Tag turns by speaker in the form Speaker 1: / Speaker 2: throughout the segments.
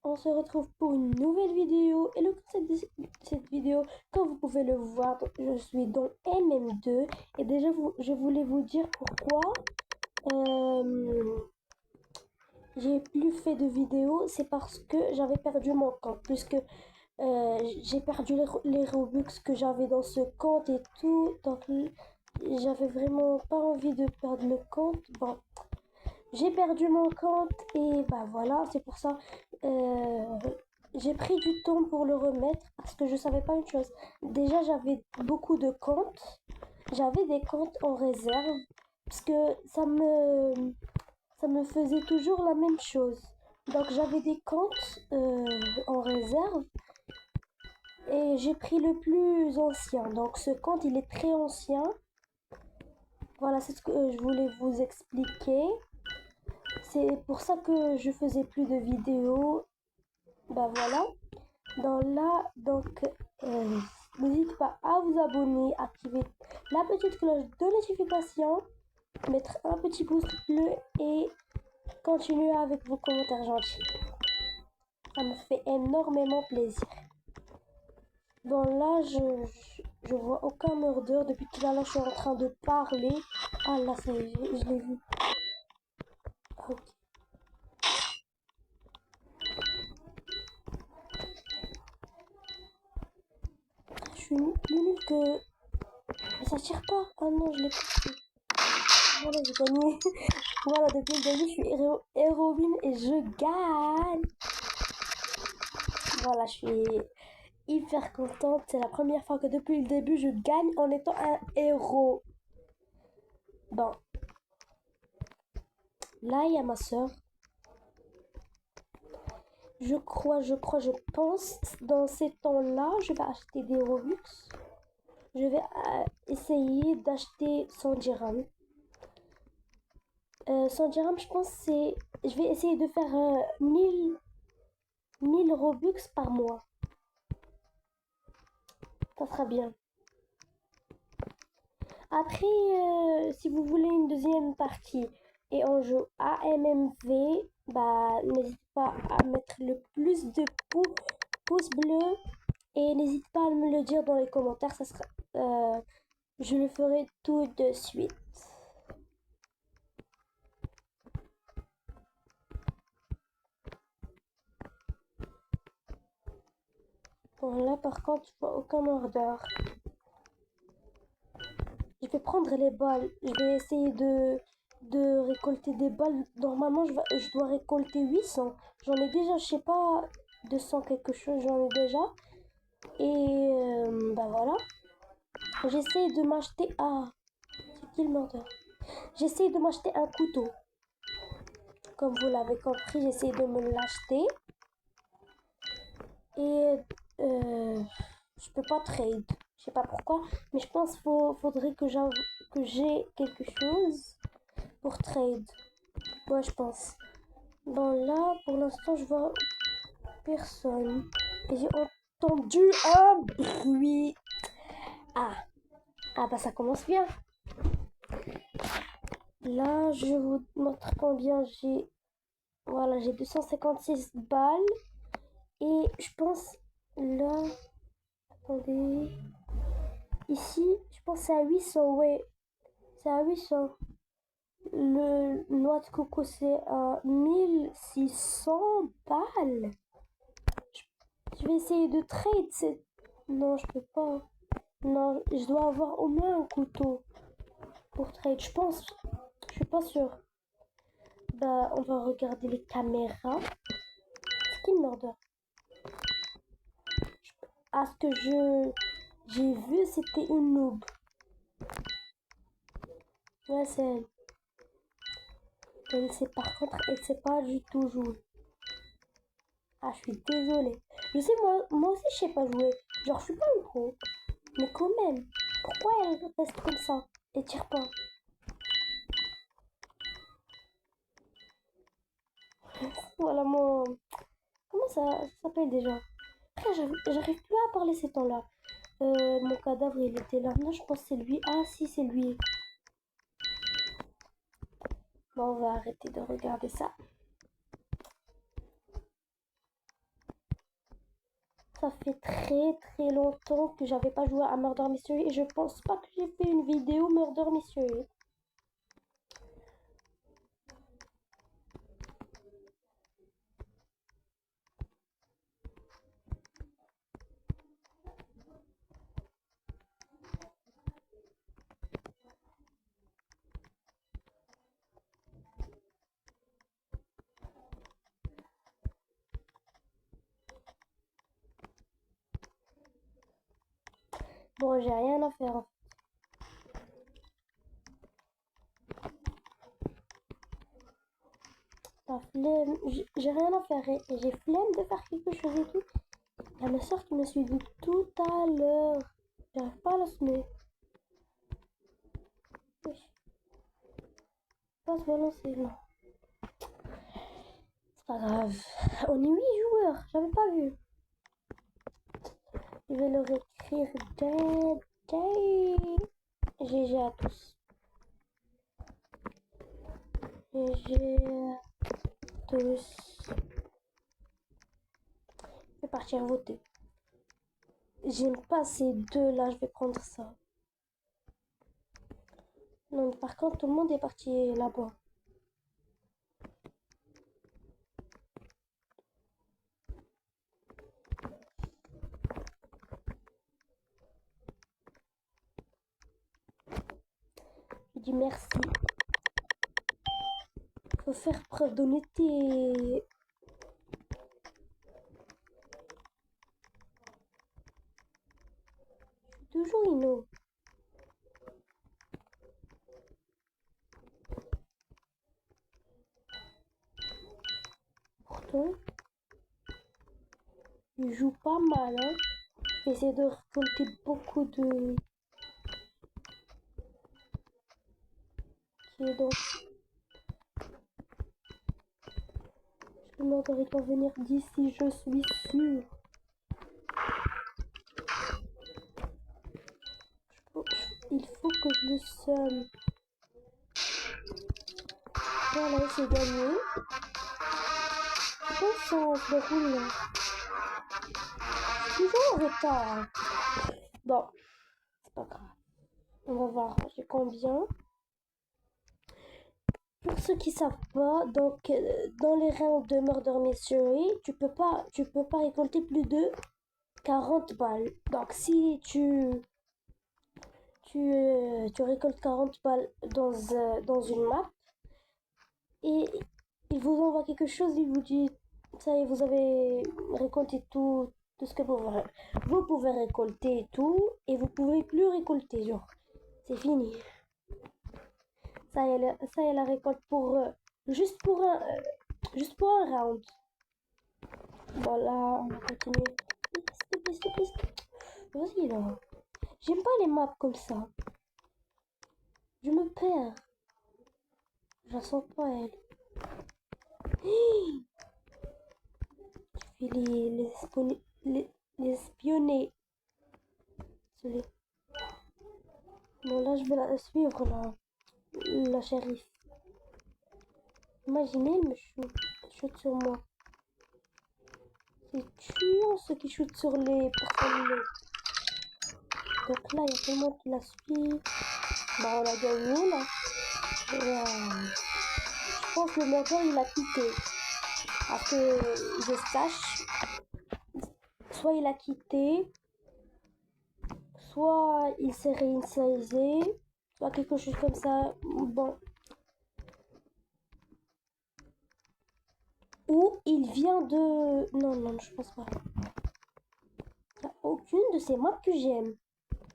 Speaker 1: on se retrouve pour une nouvelle vidéo. Et le concept de cette vidéo, comme vous pouvez le voir, je suis dans MM2. Et déjà, je voulais vous dire pourquoi j'ai plus fait de vidéos. C'est parce que j'avais perdu mon compte. Puisque j'ai perdu les Robux que j'avais dans ce compte et tout. Donc, j'avais vraiment pas envie de perdre le compte. Bon. J'ai perdu mon compte et bah voilà, c'est pour ça j'ai pris du temps pour le remettre parce que je savais pas une chose. Déjà, j'avais beaucoup de comptes. J'avais des comptes en réserve parce que ça me faisait toujours la même chose. Donc j'avais des comptes en réserve et j'ai pris le plus ancien. Donc ce compte, il est très ancien. Voilà, c'est ce que je voulais vous expliquer. C'est pour ça que je faisais plus de vidéos. Bah voilà. Donc n'hésitez pas à vous abonner, activer la petite cloche de notification, mettre un petit pouce bleu et continuer avec vos commentaires gentils. Ça me fait énormément plaisir. Bon là, je vois aucun murder depuis tout à l'heure. Je suis en train de parler. Ah là, ça y est, je l'ai vu. Ok. Je suis plus nulle que... Mais ça tire pas. Ah non, je l'ai pris. Voilà, j'ai gagné. Voilà, depuis le début, je suis héroïne et je gagne. Voilà, je suis hyper contente. C'est la première fois que depuis le début, je gagne en étant un héros. Bon. Là, il y a ma soeur. Je pense, dans ces temps-là, je vais acheter des Robux. Je vais essayer d'acheter 100 dirhams. 100 dirhams, je pense, c'est... Je vais essayer de faire 1000 Robux par mois. Ça sera bien. Après, si vous voulez une deuxième partie et on joue AMMV, bah n'hésitez pas à mettre le plus de pouces bleus et n'hésitez pas à me le dire dans les commentaires. Ça sera, je le ferai tout de suite. Bon là par contre, je vois aucun mordeur. Je vais prendre les balles. Je vais essayer de récolter des balles. Normalement, je dois récolter 800. J'en ai déjà, je sais pas, 200 quelque chose, j'en ai déjà. Et bah voilà. J'essaie de m'acheter... Ah, c'est qui le mordeur? J'essaie de m'acheter un couteau. Comme vous l'avez compris, j'essaie de me l'acheter. Et je peux pas trade. Je sais pas pourquoi. Mais je pense qu'il faudrait que j'ai quelque chose pour trade. Ouais, je pense. Bon, là, pour l'instant, je vois personne. Et j'ai entendu un bruit. Ah. Ah, bah, ça commence bien. Là, je vous montre combien j'ai. Voilà, j'ai 256 balles. Et je pense, là. Attendez. Ici, je pense que c'est à 800. Ouais, c'est à 800. Le noix de coco, c'est à 1600 balles. Je vais essayer de trade. Non, je peux pas. Non, je dois avoir au moins un couteau pour trade. Je pense. Je suis pas sûre. Bah, on va regarder les caméras. C'est qui le mordeur? Ah, ce que j'ai vu, c'était une noob. Ouais, c'est elle. Par contre, elle sait pas du tout jouer. Ah, je suis désolée. Je sais, moi aussi, je sais pas jouer. Genre, je suis pas une pro. Mais quand même, pourquoi elle reste comme ça et tire pas? Voilà mon... Comment ça s'appelle déjà? Après, j'arrive plus à parler ces temps-là. Mon cadavre, il était là. Non, je pense que c'est lui. Ah, si, c'est lui. Bon, on va arrêter de regarder ça. ça fait très très longtemps que j'avais pas joué à Murder Mystery et je pense pas que j'ai fait une vidéo Murder Mystery. Bon, j'ai rien à faire, hein. La flemme, j'ai rien à faire et j'ai flemme de faire quelque chose et tout. Il y a ma soeur qui me suivi tout à l'heure. J'arrive pas à la semer. Wesh. Pas se balancer, non. C'est pas grave. On est 8 joueurs, j'avais pas vu. Je vais leur écrire GG à tous. GG à tous. Je vais partir voter. J'aime pas ces deux là, je vais prendre ça. Non, mais par contre, tout le monde est parti là-bas. Je dis merci. Faut faire preuve d'honnêteté. Je suis toujours inno. Pourtant, il joue pas mal, hein. J'essaie de récolter beaucoup de... Ok, donc... Je demande de revenir d'ici, je suis sûre. Il faut que je le somme. Voilà, c'est gagné. Bon sang, je déroule là. Toujours en retard. Bon, c'est pas grave. On va voir, j'ai combien. Pour ceux qui savent pas, donc dans les rounds de Murder Mystery, tu peux pas récolter plus de 40 balles. Donc si tu récoltes 40 balles dans une map et il vous envoie quelque chose, il vous dit ça y est, vous avez récolté tout ce que vous pouvez récolter tout et vous pouvez plus récolter, genre c'est fini. Ça y est la récolte pour juste pour un round. Voilà, on va continuer. S'il te plaît. Vas-y là. J'aime pas les maps comme ça. Je me perds. Je la sens pas elle. Je vais les espionner. Désolé. Bon là je vais la suivre là. La shérif. Imaginez, elle me shoot sur moi. C'est tuant ceux qui shootent sur les personnes. Donc là, il y a tout le monde qui la suit. Bah, on a gagné là. Je pense que le murder il a quitté. Parce que je sache, soit il a quitté, soit il s'est réinitialisé, soit quelque chose comme ça. Bon. Ou il vient de... Non, je pense pas. Il n'y a aucune de ces maps que j'aime.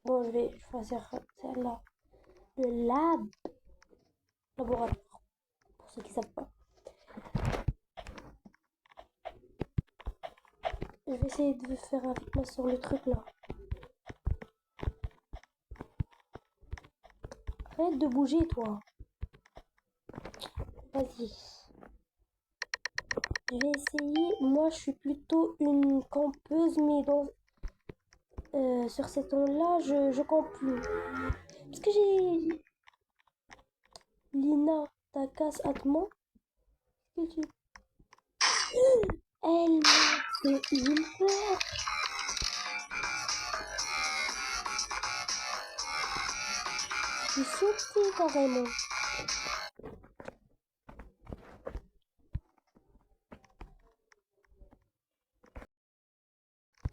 Speaker 1: Bon, je vais choisir celle-là. Le laboratoire. Pour ceux qui savent pas. Je vais essayer de faire avec moi sur le truc là. Arrête de bouger toi. Vas-y. Je vais essayer. Moi, je suis plutôt une campeuse, mais sur ces tons-là, je campe plus. Parce que j'ai Lina Takas Atman. Elle m'a fait une peur. suis sautée carrément.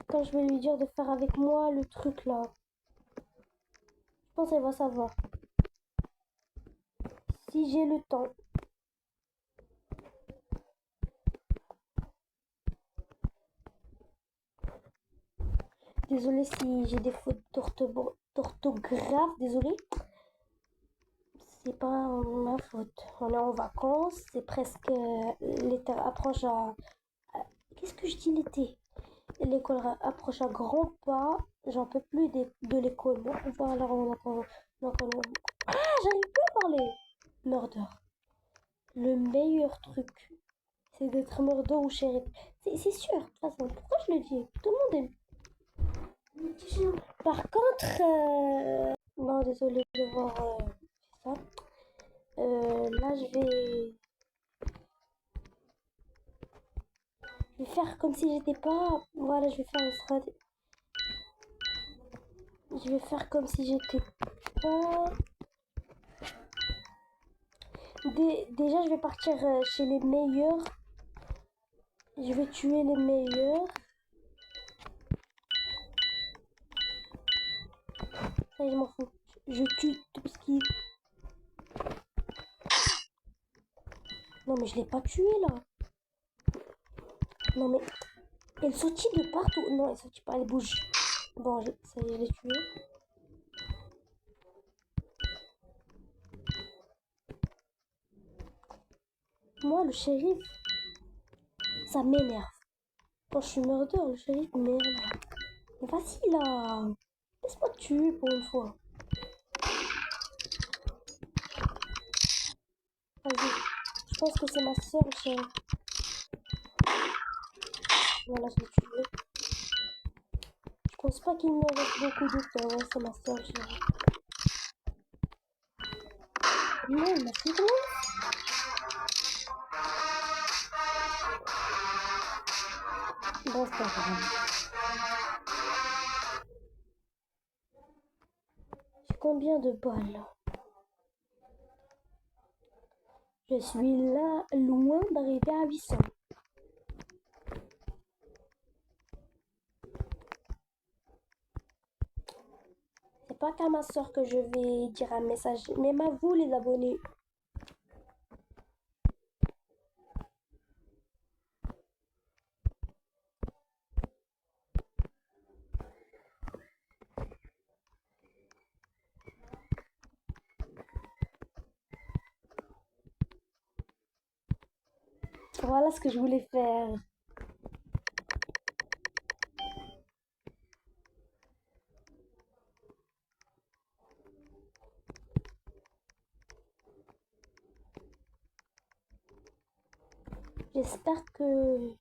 Speaker 1: Quand je vais lui dire de faire avec moi le truc là. Je pense qu'elle va savoir. Si j'ai le temps. Désolée si j'ai des fautes d'orthographe, désolée. C'est pas ma faute. On est en vacances, c'est presque l'été approche à. Qu'est-ce que je dis l'été? L'école approche à grands pas. J'en peux plus de l'école. Bon, voilà, ah, j'arrive plus à parler. Murder. Le meilleur truc, c'est d'être murder ou shérif. C'est sûr, de toute façon. Pourquoi je le dis? Tout le monde aime. Par contre, non, désolé de voir ça. Là, je vais faire comme si j'étais pas. Voilà, je vais faire une stratégie. Je vais faire comme si j'étais pas. Déjà, je vais partir chez les meilleurs. Je vais tuer les meilleurs. Ça, je m'en fous. Je tue tout ce qui. Non, mais je l'ai pas tué là. Non, mais elle sautille de partout. Non, elle sautille pas, elle bouge. Bon, ça y est, je l'ai tué. Moi, le shérif, ça m'énerve. Quand je suis murder, le shérif m'énerve. Mais vas-y là. Laisse-moi te tuer pour une fois. Vas-y. Je pense que c'est ma soeur, le shérif. Voilà, je l'ai tué. Je pense pas qu'il me reste beaucoup de temps. Ouais, c'est ma soeur, le shérif. Non, il m'a fait quoi? Bon, c'est pas grave. J'ai combien de balles? Je suis là, loin d'arriver à 800. C'est pas qu'à ma soeur que je vais dire un message, même à vous les abonnés. Voilà ce que je voulais faire. J'espère que...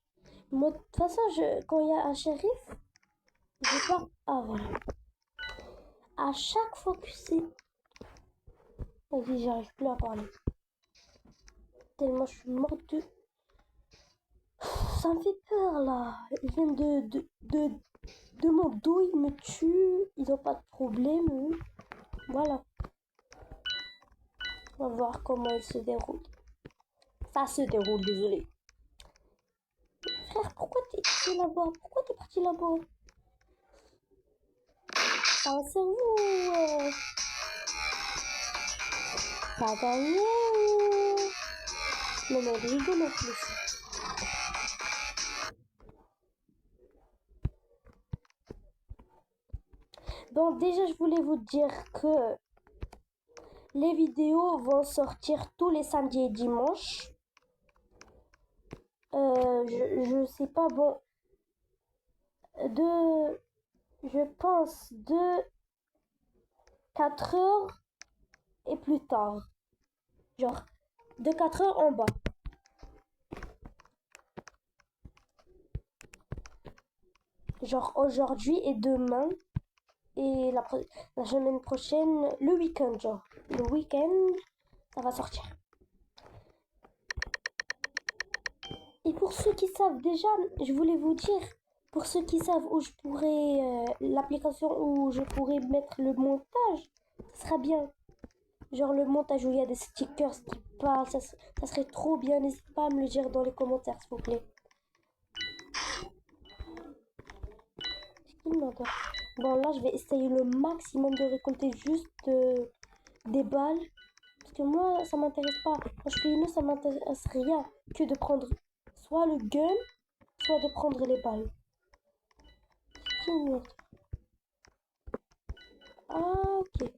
Speaker 1: Moi, de toute façon, quand il y a un shérif, je pars... Ah, voilà. À chaque fois que c'est... Vas-y, j'arrive plus à parler. Tellement je suis morte de... Ça me fait peur, là. Ils viennent de mon dos, ils me tuent. Ils ont pas de problème, eux. Voilà. On va voir comment il se déroule. Ça se déroule, désolé. Frère, pourquoi t'es là-bas? Pourquoi t'es parti là-bas? T'as un cerveau ou... T'as gagné ou... Non, mais elle rigole en plus. Donc déjà, je voulais vous dire que les vidéos vont sortir tous les samedis et dimanches. Je sais pas, bon... Je pense de 4 heures et plus tard. Genre, de 4 heures en bas. Genre aujourd'hui et demain. Et la semaine prochaine, le week-end, genre. Le week-end, ça va sortir. Et pour ceux qui savent déjà, je voulais vous dire, pour ceux qui savent où je pourrais, l'application où je pourrais mettre le montage, ce sera bien. Genre le montage où il y a des stickers qui parlent, ça serait trop bien. N'hésite pas à me le dire dans les commentaires, s'il vous plaît. Bon, là, je vais essayer le maximum de récolter juste des balles. Parce que moi, ça m'intéresse pas. Quand je fais une, ça m'intéresse rien que de prendre soit le gun, soit de prendre les balles. C'est une autre. Ah, ok.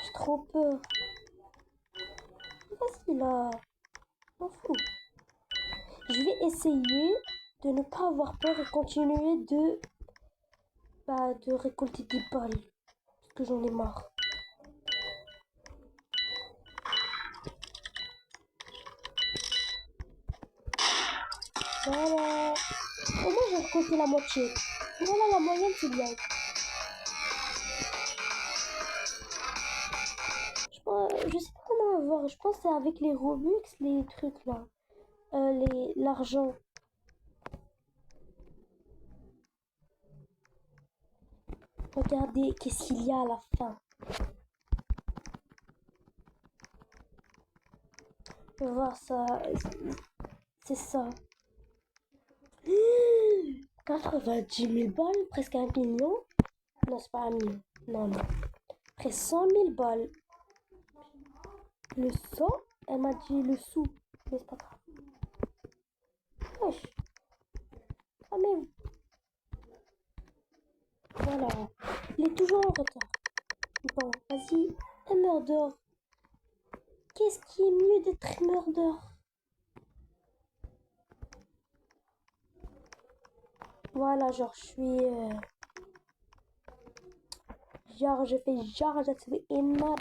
Speaker 1: J'ai trop peur. Vas-y là. M'en fous. Je vais essayer de ne pas avoir peur et continuer de récolter des balles. Parce que j'en ai marre. Voilà. Au moins, j'ai récolté la moitié. Voilà, la moyenne, c'est bien. Je sais pas comment avoir. Je pense que c'est avec les Robux, les trucs là. L'argent. Regardez, qu'est-ce qu'il y a à la fin. Je vais voir ça. C'est ça. 90 000 balles, presque 1 million. Non, c'est pas 1 million. Non, non. Presque 100 000 balles. Le 100, elle m'a dit le sou. Mais c'est pas grave. Wesh. Quand même. Voilà. Il est toujours en retard. Bon, vas-y. Un murder. Qu'est-ce qui est mieux d'être murder? Voilà, genre, je suis... genre, je fais genre, je suis une bad.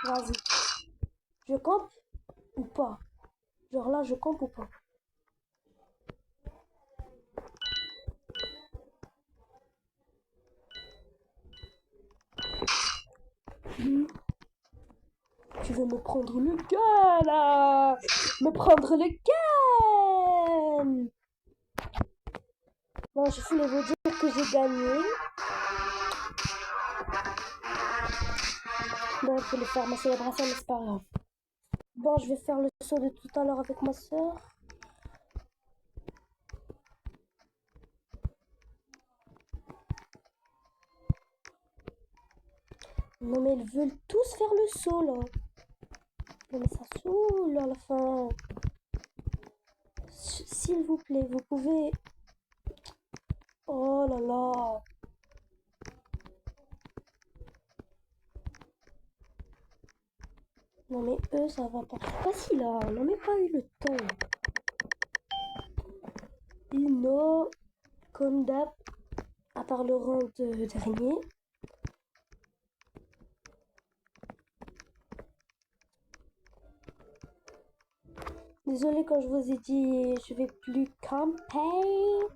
Speaker 1: Vas-y. Je campe ou pas? Genre là, je campe ou pas? Tu veux me prendre le gun là? Me prendre le gun? Bon, je voulais vous dire que j'ai gagné. Bon, je voulais faire ma célébration, mais c'est pas grave. Bon, je vais faire le saut de tout à l'heure avec ma soeur. Non, mais ils veulent tous faire le saut là. Non, mais ça saoule à la fin. S'il vous plaît, vous pouvez. Oh là là. Non, mais eux, ça va pas. Vas-y là, on n'a même pas eu le temps. Ino, comme d'hab, à part le round dernier. Désolée quand je vous ai dit je vais plus camper.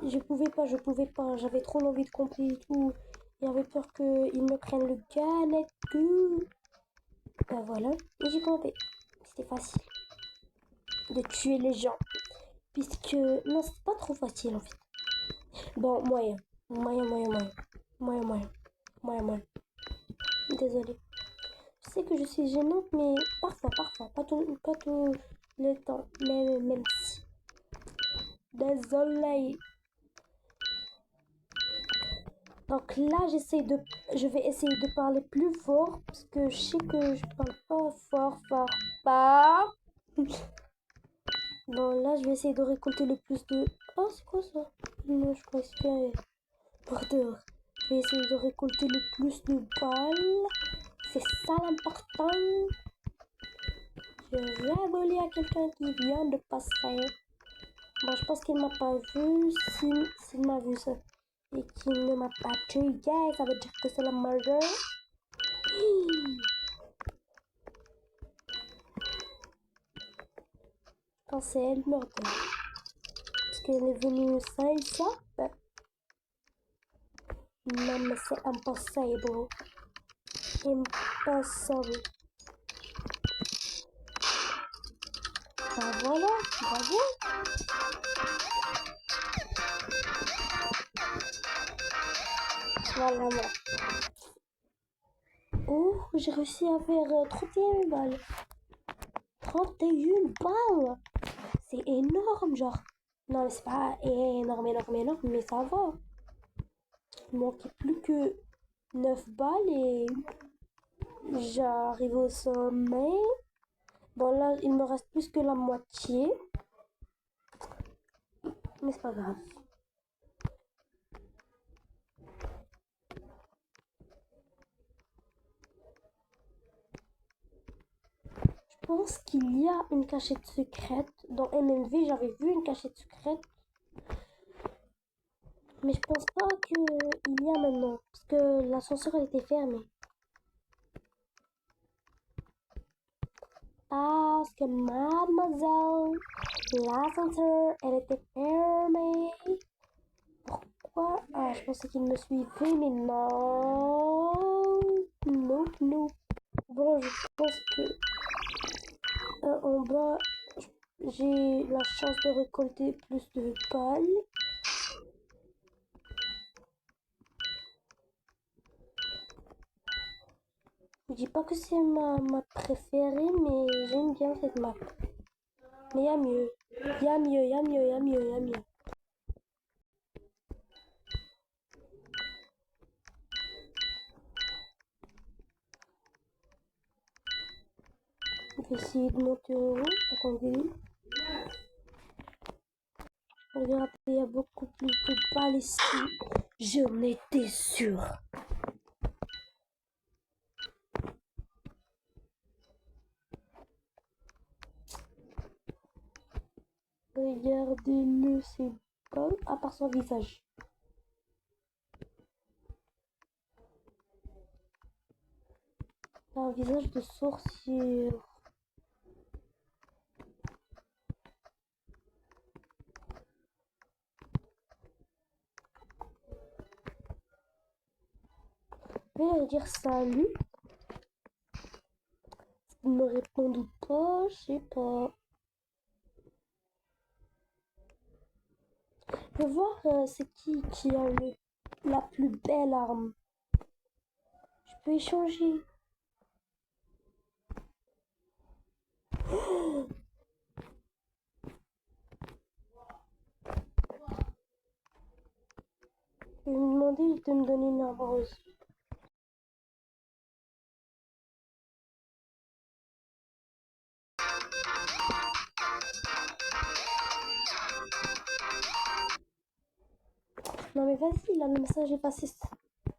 Speaker 1: Je pouvais pas. J'avais trop envie de camper et tout. J'avais peur qu'ils me prennent le gun et tout. Ben voilà, et j'ai campé. C'était facile de tuer les gens. Puisque, non, c'est pas trop facile en fait. Bon, moyen. Moyen, moyen, moyen. Moyen, moyen. Moyen, moyen. Désolée. Je sais que je suis gênante, mais parfois, parfois. Pas tout le temps. Mais même si. Désolée. Donc là, je vais essayer de parler plus fort parce que je sais que je parle pas fort, fort, fort. Bon, là, je vais essayer de récolter le plus de... Oh, c'est quoi ça? Non, je crois que c'était porteur. Je vais essayer de récolter le plus de balles. C'est ça l'important. Je vais voler à quelqu'un qui vient de passer. Bon, je pense qu'il m'a pas vu. S'il m'a vu ça et qu'il ne m'a pas tué, ça veut dire que c'est la murder. quand c'est elle meurt. Parce qu'elle est venue ça et ça. Ben, non, mais c'est impossible. Impossible. Ben voilà, bravo. Voilà, voilà. Oh, j'ai réussi à faire 31 balles. 31 balles! C'est énorme, genre. Non, mais c'est pas énorme, énorme, énorme, mais ça va. Il manquait plus que 9 balles et j'arrive au sommet. Bon, là, il me reste plus que la moitié. Mais c'est pas grave. Je pense qu'il y a une cachette secrète. Dans MMV, j'avais vu une cachette secrète. Mais je pense pas qu'il y a maintenant. Parce que l'ascenseur a été fermé. Parce que mademoiselle, l'ascenseur, elle était fermée. Pourquoi? Ah, je pensais qu'il me suivait, mais non. Nope, nope. Bon, je pense que en bas, j'ai la chance de récolter plus de balles. Je dis pas que c'est ma préférée, mais j'aime bien cette map. Mais y a mieux. Y a mieux, y a mieux, y a mieux, y a mieux. Je vais essayer de monter en haut. Attendez. Regardez, il y a beaucoup plus de balles ici. J'en étais sûre. Regardez-le, c'est pas à part son visage. Un visage de sorcière. Je vais leur dire salut. Ils me répondent ou pas, je sais pas. Je vais voir c'est qui a la plus belle arme. Je peux échanger. Je vais lui demander de me donner une arme rose. Non mais vas-y, là le message est passé.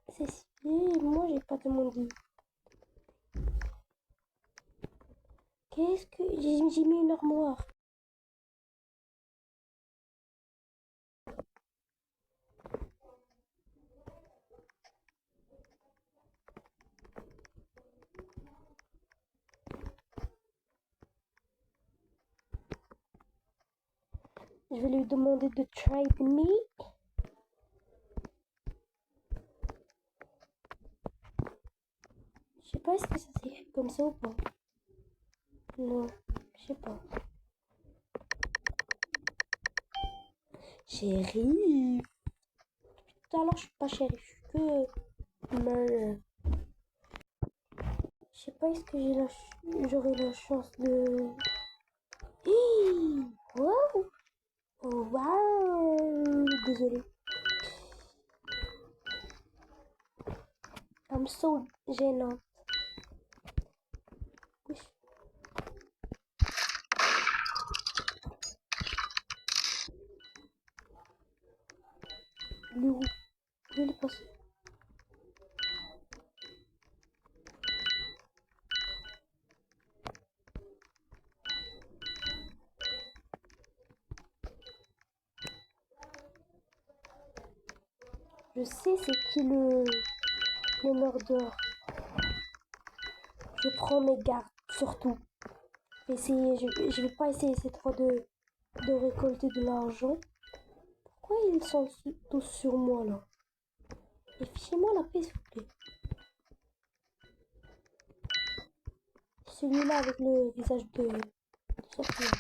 Speaker 1: C'est signé, moi j'ai pas demandé. Qu'est-ce que... J'ai mis une armoire. Je vais lui demander de trade me. Je sais pas est-ce que ça s'écrit comme ça ou pas. Non, je sais pas. Shérif. Tout à l'heure, je suis pas shérif, je suis que murder. Je sais pas est-ce que j'aurai la chance de... Wow! Oh, wow! Désolée. I'm so gênante. Wesh. Il est où? Où il est passé? Je sais c'est qui le murder. Je prends mes gardes, surtout. Je vais pas essayer cette fois de récolter de l'argent. Pourquoi ils sont tous sur moi là? Et fichez-moi la paix s'il vous plaît. Celui-là avec le visage de sorcière.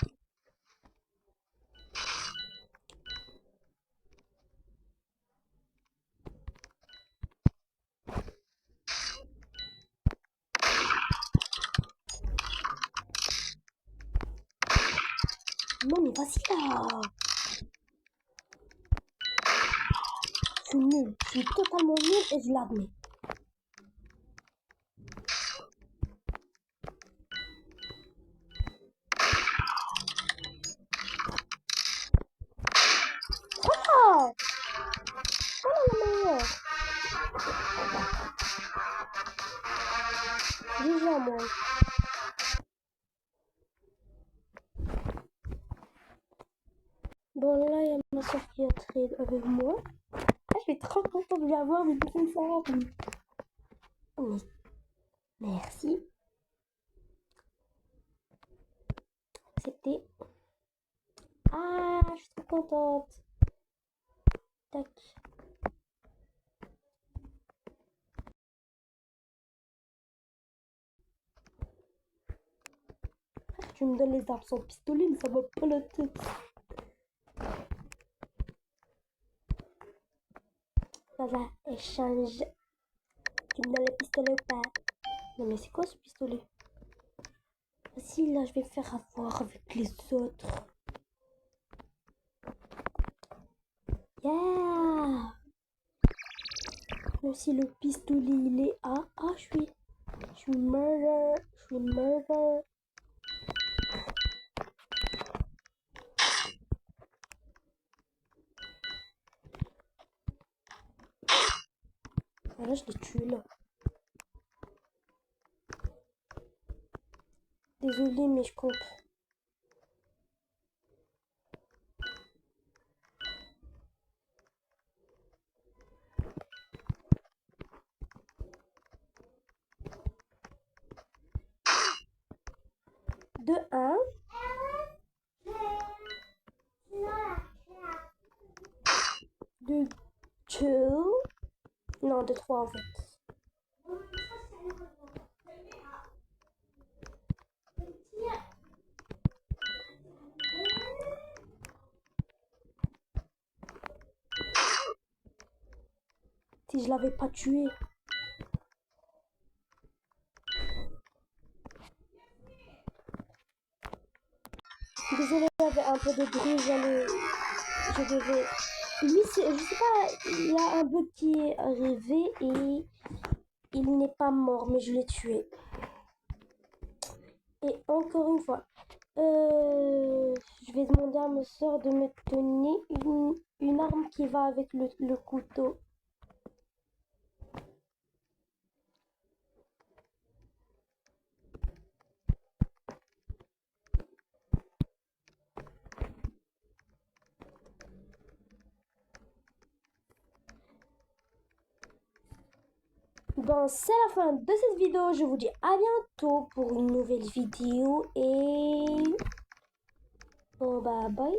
Speaker 1: Non mais vas-y là. Je suis nul. Je suis totalement nul et je l'admets. Oh! Oh la meilleure. Déjà moi. Bon là il y a ma soeur qui a trade avec moi. Ah, je suis trop contente de l'avoir, mais c'est ça. Oui. Merci. Accepté. Ah, je suis trop contente. Tac. Tu me donnes les armes sans pistolet, mais ça va pas la tête. Ça va, échange. Tu me donnes le pistolet ou pas? Non mais c'est quoi ce pistolet? Vas-y, là, je vais me faire avoir avec les autres. Yeah! Même si le pistolet, il est à... Ah, je suis murder. Je suis murder. Voilà, je l'ai tué, là. Désolée, mais je compte. De 1. De 2. Non, de 3 en fait. Si je l'avais pas tué. Désolée, il y avait un peu de bruit, je devais... Lui, je sais pas, il y a un bug qui est arrivé et il n'est pas mort, mais je l'ai tué. Et encore une fois, je vais demander à ma soeur de me donner une arme qui va avec le couteau. Bon, c'est la fin de cette vidéo. Je vous dis à bientôt pour une nouvelle vidéo. Et bon, bah, bye.